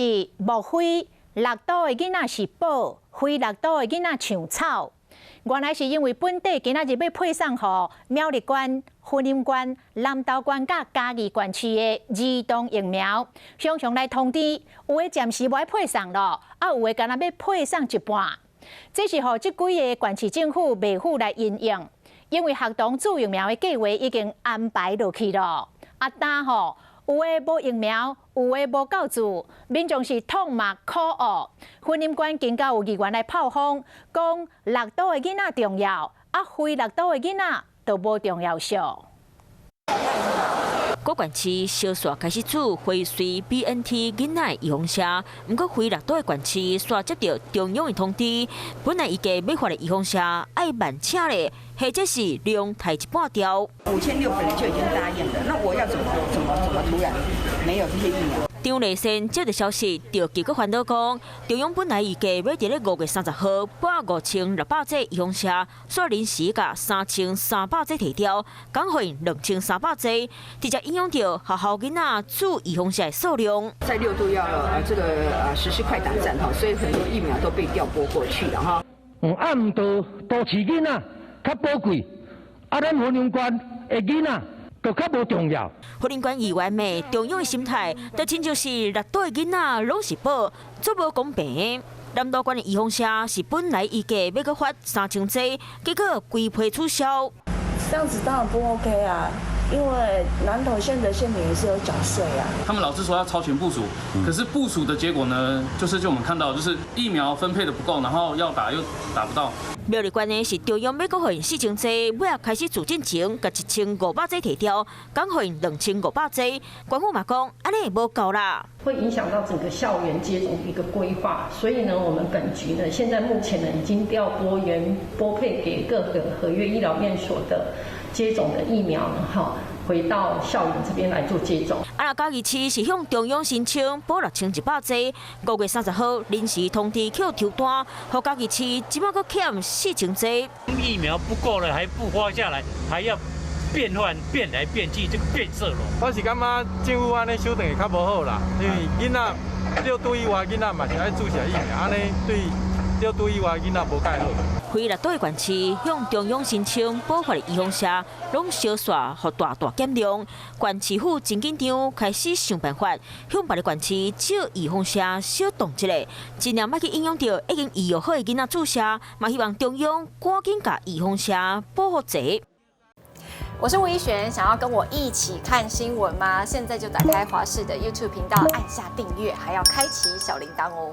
是莫非六都的囡仔是宝，非六都的囡仔像草。原来是因为本地今仔日要配送予苗栗县、云林县、南投县甲嘉义县区的儿童疫苗，常常来通知，有的暂时无爱配送咯，有的干那要配送一半。这是予即几个县市政府袂府来应用，因为学童注疫苗的计划已经安排落去咯。但有的无疫苗，有的无够注，民众是痛骂可恶。云林县更加有议员来炮轰，讲六都的囡仔重要，非六都的囡仔就无重要性。各县市小线开始做辉瑞 BNT 囡仔预防针，不过非六都的县市煞接到中央的通知，本来预计要发的预防针爱慢车咧，或者是量抬一半条。5600本来就已经答应了，那我要怎么突然没有这些疫苗？张立先接到消息，就结果烦恼讲，中央本来预计要伫咧5月30号拨5600剂预防针，煞临时甲3300剂提掉，讲互因2300剂，直接影响到学校囡仔注预防针的数量。在6都要实施快打战哈，所以很多疫苗都被调拨过去了哈。暗道都市囡仔较宝贵，咱云林县的囡仔。就较无重要。云林县议员骂中央的心态，就亲像是六都的囡仔拢是宝，足无公平。南投县的预防针是本来预计要搁发3000剂，结果规批取消。这样子当然不 OK 啊，因为南投县的县民也是有缴税啊。他们老是说要超前部署，可是部署的结果呢，就我们看到，就是疫苗分配的不够，然后要打又打不到。苗栗县呢是中央要搁予因4000剂，尾也开始自进前，甲1500剂提掉，讲予因2500剂。官府嘛讲，安尼无够啦，会影响到整个校园接种的一个规划。所以呢，我们本局呢，现在目前呢已经调拨配给各个合约医疗院所的接种的疫苗呢，回到校园这边来做接种。嘉义市是向中央申请拨6100剂，5月30号临时通知扣抽单，予嘉义市即马搁欠4000剂。疫苗不够了，还不发下来，还要变换变来变去，这个变色咯。我是感觉政府安尼手段会较无好啦，因为囡仔6都以外囡仔嘛是爱注射疫苗，安尼对6都以外囡仔无介好。非六都的县市向中央申请补发的预防针，拢小线予大减量。县市府真紧张，开始想办法向别的县市借预防针小动一下，尽量莫去影响到已经预约好的囡仔注射，嘛希望中央赶紧甲预防针保护齐。我是吴依璇，想要跟我一起看新闻吗？现在就打开华视的 YouTube 频道，按下订阅，还要开启小铃铛哦。